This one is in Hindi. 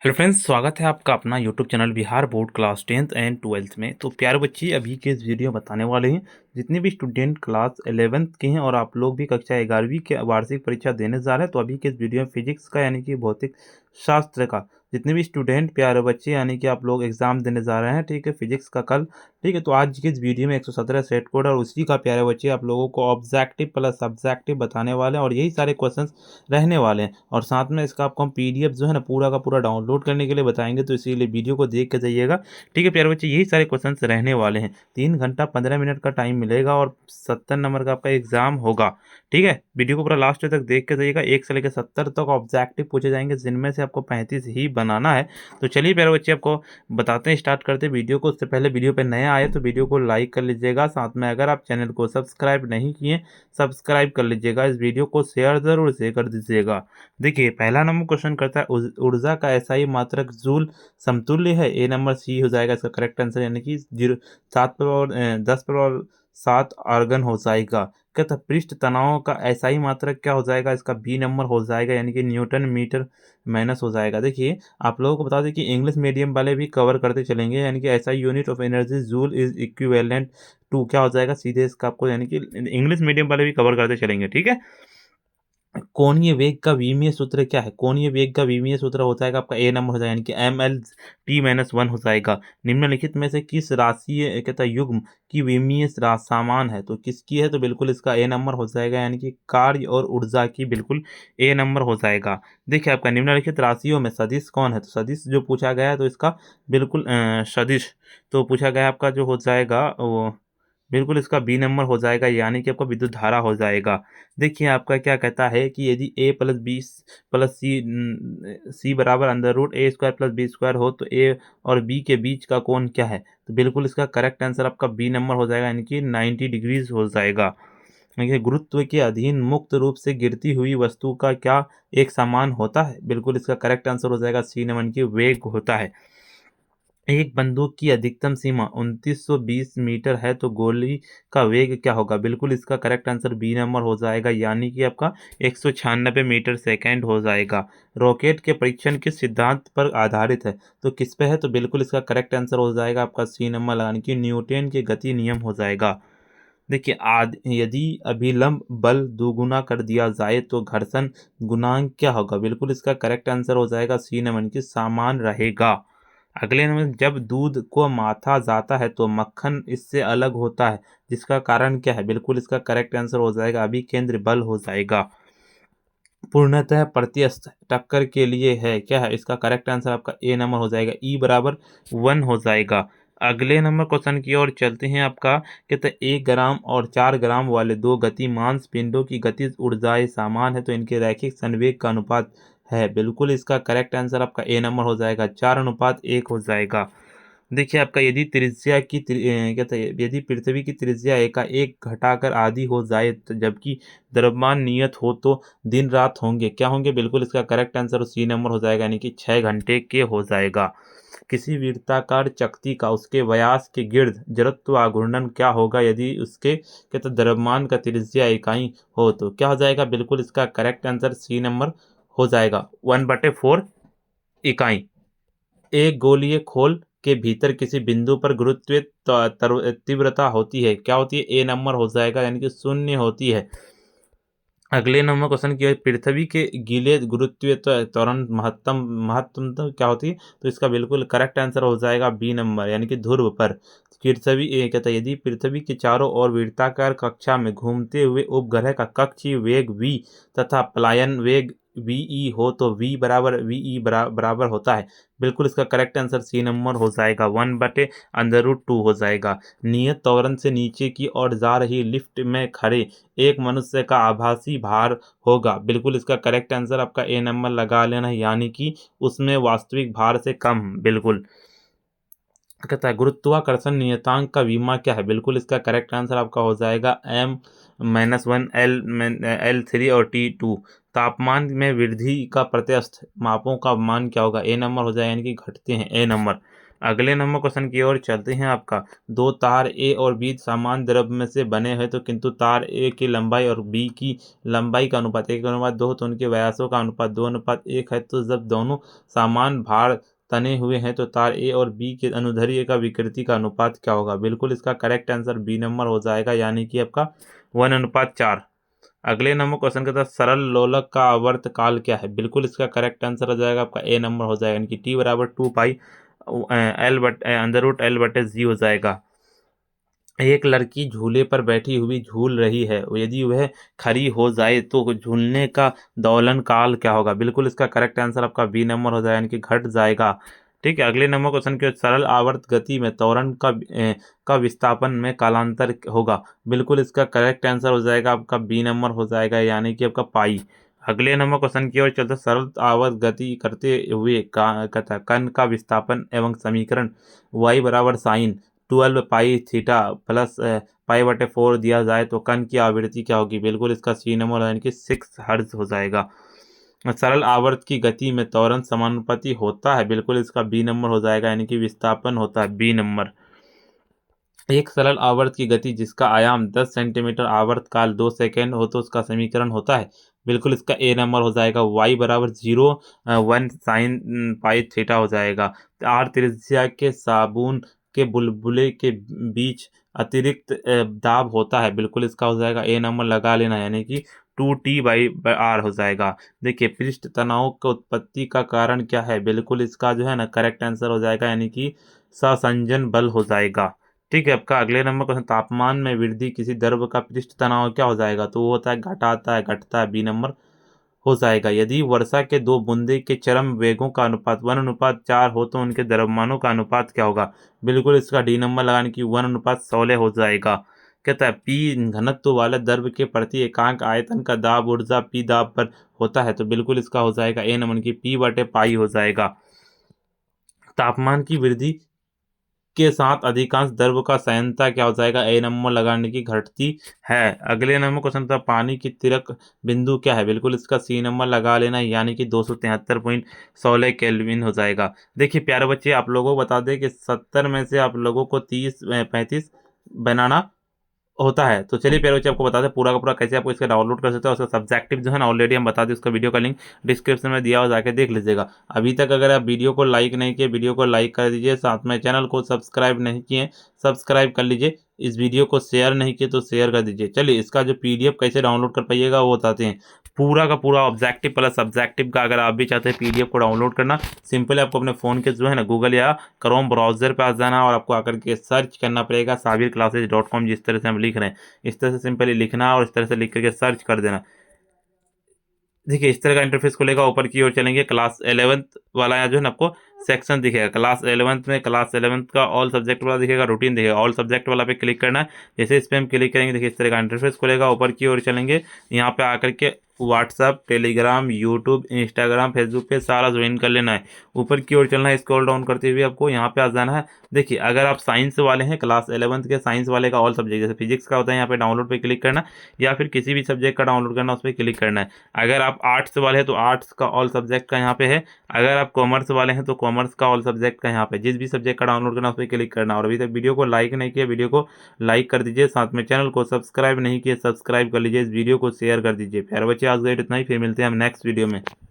हेलो फ्रेंड्स, स्वागत है आपका अपना YouTube channel Bihar board class 10th and 12th में। तो प्यारे बच्चे, अभी के इस वीडियो में बताने वाले हैं जितने भी स्टूडेंट क्लास 11th के हैं और आप लोग भी कक्षा 11वीं के वार्षिक परीक्षा देने जा रहे हैं। तो अभी के इस वीडियो में फिजिक्स का यानी कि भौतिक शास्त्र का जितने भी स्टूडेंट प्यारे बच्चे यानी कि आप लोग एग्जाम देने जा रहे हैं, ठीक है, फिजिक्स का कल, ठीक है। तो आज की इस वीडियो में 117 सेट कोड और उसी का प्यारे बच्चे आप लोगों को ऑब्जेक्टिव प्लस सब्जेक्टिव बताने वाले हैं और यही सारे क्वेश्चंस रहने वाले हैं। और साथ में इसका आपको हम पीडीएफ जो है ना पूरा का पूरा डाउनलोड करने के लिए बताएंगे, तो इसीलिए वीडियो को देख के जाइएगा, ठीक है प्यारे बच्चे। यही सारे क्वेश्चंस रहने वाले हैं। 3 घंटा 15 मिनट का टाइम मिलेगा और 70 नंबर का आपका एग्जाम होगा, ठीक है। वीडियो को पूरा लास्ट तक देख के जाइएगा। 1 से लेकर 70 तक ऑब्जेक्टिव पूछे जाएंगे, जिनमें से आपको 35 ही बनाना है। तो चलिए प्यारे बच्चे, आपको बताते हैं, स्टार्ट करते हैं वीडियो को। उससे पहले वीडियो पे नया आए तो वीडियो को लाइक कर लीजिएगा। साथ में अगर आप चैनल को सब्सक्राइब नहीं किए, सब्सक्राइब कर लीजिएगा। इस वीडियो को शेयर जरूर से कर दीजिएगा। देखिए, पहला नंबर क्वेश्चन करता है ऊर्जा का एसआई मात्रक जूल समतुल्य है। ए नंबर सी हो जाएगा इसका करेक्ट आंसर, यानी कि 10 पर 7 आर्गन हो जाएगा। कहता है पृष्ठ तनाव का एसआई मात्रक क्या हो जाएगा, इसका बी नंबर हो जाएगा, यानी कि न्यूटन मीटर माइनस हो जाएगा। देखिए, आप लोगों को बता दें कि इंग्लिश मीडियम वाले भी कवर करते चलेंगे, यानी कि SI unit of energy joule is equivalent to क्या हो जाएगा सीधे इसका आपको, यानी कि इंग्लिश मीडियम वाले भी कवर करते चलेंगे, ठीक है। कोणीय वेग का विमीय सूत्र क्या है? कोणीय वेग का विमीय सूत्र हो जाएगा आपका ए नंबर हो जाएगा, यानी कि mL t-1 हो जाएगा। निम्नलिखित में से किस राशि कहता है युग्म की विमीय समान है? तो किसकी है? तो बिल्कुल इसका ए नंबर हो जाएगा, यानी कि कार्य और ऊर्जा की, बिल्कुल ए नंबर हो जाएगा। देखिए, आपका निम्नलिखित राशियों में सदिश कौन है? तो सदिश जो पूछा गया है, तो इसका बिल्कुल सदिश तो पूछा गया आपका जो हो जाएगा वो बिल्कुल इसका बी नंबर हो जाएगा, यानी कि आपका विद्युत धारा हो जाएगा। देखिए, आपका क्या कहता है कि यदि a प्लस बी प्लस सी बराबर अंडर रूट ए स्क्वायर प्लस बी स्क्वायर हो तो ए और बी के बीच का कोण क्या है? तो बिल्कुल इसका करेक्ट आंसर आपका बी नंबर हो जाएगा, यानी कि 90 डिग्रीज हो जाएगा। देखिए, गुरुत्व के अधीन मुक्त रूप से गिरती हुई वस्तु का क्या एक समान होता है? बिल्कुल इसका करेक्ट आंसर हो जाएगा सी नंबर की वेग होता है। एक बंदूक की अधिकतम सीमा 2920 मीटर है, तो गोली का वेग क्या होगा? बिल्कुल इसका करेक्ट आंसर बी नंबर हो जाएगा, यानी कि आपका 196 मीटर सेकेंड हो जाएगा। रॉकेट के परीक्षण किस सिद्धांत पर आधारित है? तो किस पे है? तो बिल्कुल इसका करेक्ट आंसर हो जाएगा आपका सी नंबर, यानी कि न्यूटन के गति नियम हो जाएगा। देखिए, यदि अभिलंब बल दोगुना कर दिया जाए तो घर्षण गुणांक क्या होगा? बिल्कुल इसका करेक्ट आंसर हो जाएगा सी नंबर, यानी कि समान रहेगा। अगले नंबर, जब दूध को माथा जाता है तो मक्खन इससे अलग होता है, जिसका कारण क्या है? बिल्कुल इसका करेक्ट आंसर हो जाएगा अभिकेंद्र बल हो जाएगा। पूर्णतः प्रत्यस्थ टक्कर के लिए है क्या है? इसका करेक्ट आंसर आपका ए नंबर हो जाएगा, ई बराबर 1 हो जाएगा। अगले नंबर क्वेश्चन की ओर चलते हैं। आपका कहते हैं 1 ग्राम और 4 ग्राम वाले दो गतिमान पिंडों की गतिज ऊर्जाएं समान है, तो इनके रैखिक संवेग का अनुपात है। बिल्कुल इसका करेक्ट आंसर आपका ए नंबर हो जाएगा, 4:1 हो जाएगा। देखिए, आपका यदि त्रिज्या की कहते हैं यदि पृथ्वी की त्रिज्या एकाएक घटाकर आधी हो जाए तो जबकि द्रव्यमान नियत हो तो दिन रात होंगे क्या होंगे? बिल्कुल इसका करेक्ट आंसर सी नंबर हो जाएगा, यानी कि 6 घंटे के हो जाएगा। किसी वृत्ताकार चकती का उसके व्यास के गिर्द जड़त्व आघूर्णन क्या होगा यदि उसके कहते द्रव्यमान का त्रिज्या इकाई हो? तो क्या हो जाएगा? बिल्कुल इसका करेक्ट आंसर सी नंबर हो जाएगा, 1/4 इकाई। एक गोलीय खोल के भीतर किसी बिंदु पर गुरुत्वीय तीव्रता होती है, क्या होती है? ए नंबर हो जाएगा, यानी कि 0 होती है। अगले नंबर क्वेश्चन की है, पृथ्वी के गीले गुरुत्वीय त्वरण महत्तम तो क्या होती है? तो इसका बिल्कुल करेक्ट आंसर हो जाएगा बी नंबर, यानी कि ध्रुव पर। पृथ्वी कहता है यदि पृथ्वी के चारों ओर वृत्ताकार कक्षा में घूमते हुए उपग्रह का कक्षीय वेग v तथा पलायन वेग वी हो तो v बराबर वी बराबर होता है। बिल्कुल इसका करेक्ट आंसर सी नंबर हो जाएगा, 1/√2 हो जाएगा। नियत त्वरण से नीचे की ओर जा रही लिफ्ट में खड़े एक मनुष्य का आभासी भार होगा। बिल्कुल इसका करेक्ट आंसर आपका ए नंबर लगा लेना है, यानी कि उसमें वास्तविक भार से कम। बिल्कुल कहता है गुरुत्वाकर्षण नियतांक का विमा क्या है? बिल्कुल इसका करेक्ट आंसर आपका हो जाएगा M-1 L3 और T2। तापमान में वृद्धि का प्रत्यस्थ मापों का मान क्या होगा? ए नंबर हो जाएगा, यानी कि घटते हैं, ए नंबर। अगले नंबर क्वेश्चन की ओर चलते हैं आपका। दो तार ए और बी समान द्रव्य में से बने हैं तो किंतु तार ए की लंबाई और बी की लंबाई का अनुपात 1:2 हो तो उनके व्यासों का अनुपात 2:1 है। तो जब दोनों समान भार तने हुए हैं तो तार ए और बी के अनुदैर्ध्य का विकृति का अनुपात क्या होगा? बिल्कुल इसका करेक्ट आंसर बी नंबर हो जाएगा, यानी कि आपका 1:4। अगले नंबर क्वेश्चन के साथ सरल लोलक का आवर्त काल क्या है? बिल्कुल इसका करेक्ट आंसर हो जाएगा आपका ए नंबर हो जाएगा, यानी कि टी बराबर 2 पाई अंडर रूट L/जी हो जाएगा। एक लड़की झूले पर बैठी हुई झूल रही है, यदि वह खड़ी हो जाए तो झूलने का दोलन काल क्या होगा? बिल्कुल इसका करेक्ट आंसर आपका बी नंबर हो जाएगा, यानी कि घट जाएगा। ठीक है, अगले नंबर क्वेश्चन के सरल आवर्त गति में त्वरण का विस्थापन में कालांतर होगा। बिल्कुल इसका करेक्ट आंसर हो जाएगा आपका बी नंबर हो जाएगा, यानी कि आपका पाई। अगले नंबर क्वेश्चन की ओर चलते सरल आवर्त गति करते हुए कण का विस्थापन एवं समीकरण y बराबर साइन 12 पाई थीटा प्लस पाई/4 दिया जाए तो कण की आवृत्ति क्या होगी? बिल्कुल इसका सी नंबर यानी कि 6 हर्ट्ज हो जाएगा। सरल आवर्त की गति में त्वरण समानुपाती होता है, बिल्कुल इसका बी नंबर हो जाएगा, यानी कि विस्थापन होता है बी नंबर। एक सरल आवर्त की गति जिसका आयाम 10 सेंटीमीटर आवर्त काल 2 सेकेंड हो तो उसका समीकरण होता है। बिल्कुल इसका ए नंबर हो जाएगा y बराबर 0 1 साइन पाई थीटा हो जाएगा। आर त्रिज्या के साबुन के बुलबुले के बीच अतिरिक्त दाब होता है। बिल्कुल इसका हो जाएगा ए नंबर लगा लेना, यानी कि 2T/R हो जाएगा। देखिए पृष्ठ तनाव का उत्पत्ति का कारण क्या है? बिल्कुल इसका जो है ना करेक्ट आंसर हो जाएगा, यानी कि संसंजन बल हो जाएगा। ठीक है, आपका अगले नंबर क्वेश्चन तापमान में वृद्धि किसी द्रव्य का पृष्ठ तनाव क्या हो जाएगा? तो वो होता है घटता है बी नंबर हो जाएगा। यदि वर्षा के दो बूंदे के चरम वेगों का अनुपात 1:4 हो तो उनके द्रव्यमानों का अनुपात क्या होगा? बिल्कुल इसका डी नंबर लगाने की 1:16 हो जाएगा। कहता है पी घनत्व वाले द्रव्य के प्रति एकांक आयतन का दाब ऊर्जा पी दाब पर होता है, तो बिल्कुल इसका हो जाएगा ए नंबर की P/पाई हो जाएगा। तापमान की वृद्धि के साथ अधिकांश द्रव का सांद्रता क्या हो जाएगा? ए नंबर लगाने की घटती है। अगले नंबर क्वेश्चन था पानी की तिरक बिंदु क्या है? बिल्कुल इसका सी नंबर लगा लेना, यानी कि 273.16 केल्विन हो जाएगा। देखिए प्यारे बच्चे, आप लोगों को बता दें कि 70 में से आप लोगों को 35 बनाना होता है। तो चलिए प्यारे बच्चे आपको बता दें पूरा का पूरा कैसे आपको इसका डाउनलोड कर सकते हो। उसका सब्जेक्टिव जो है ना ऑलरेडी हम बता दें, उसका वीडियो का लिंक डिस्क्रिप्शन में दिया हुआ, जाके देख लीजिएगा। अभी तक अगर आप वीडियो को लाइक नहीं किए, वीडियो को लाइक कर दीजिए, साथ में चैनल को सब्सक्राइब नहीं किए सब्सक्राइब कर लीजिए, इस वीडियो को शेयर नहीं किए तो शेयर कर दीजिए। चलिए इसका जो PDF कैसे डाउनलोड कर पाइएगा वो बताते हैं। पूरा का पूरा ऑब्जेक्टिव प्लस सब्जेक्टिव का अगर आप भी चाहते हैं PDF को डाउनलोड करना, सिंपल आपको अपने फ़ोन के जो है ना गूगल या क्रोम ब्राउज़र पे आ जाना और आपको आकर के सर्च करना पड़ेगा sabirclasses.com, जिस तरह से हम लिख रहे हैं इस तरह से सिंपली लिखना और इस तरह से लिख करके सर्च कर देना। देखिए इस तरह का इंटरफेस खुलेगा। ऊपर की ओर चलेंगे, क्लास 11th वाला यहाँ जो है ना आपको सेक्शन दिखेगा। क्लास 11th में क्लास 11th का ऑल सब्जेक्ट वाला दिखेगा, रूटीन दिखेगा। ऑल सब्जेक्ट वाला पे क्लिक करना है। जैसे इस पर हम क्लिक करेंगे देखिए इस तरह का इंटरफेस खुलेगा। ऊपर की ओर चलेंगे, यहाँ पे आकर के WhatsApp, Telegram, YouTube, Instagram, Facebook पे सारा ज्वाइन कर लेना है। ऊपर की ओर चलना है, स्क्रॉल डाउन करते हुए आपको यहाँ पे आ जाना है। देखिए अगर आप साइंस वाले हैं, क्लास 11th के साइंस वाले का ऑल सब्जेक्ट, जैसे फिजिक्स का होता है, यहाँ पे डाउनलोड पे क्लिक करना, या फिर किसी भी सब्जेक्ट का डाउनलोड करना उस पर क्लिक करना है। अगर आप आर्ट्स वाले हैं तो आर्ट्स का ऑल सब्जेक्ट का यहाँ पे है। अगर आप कॉमर्स वाले हैं तो कॉमर्स का ऑल सब्जेक्ट का यहाँ पे, जिस भी सब्जेक्ट का डाउनलोड करना उस पर क्लिक करना। और अभी तक वीडियो को लाइक नहीं किया, वीडियो को लाइक कर दीजिए, साथ में चैनल को सब्सक्राइब नहीं किया सब्सक्राइब कर लीजिए, इस वीडियो को शेयर कर दीजिए। प्यारे बच्चे आज गए इतना ही, फिर मिलते हैं हम नेक्स्ट वीडियो में।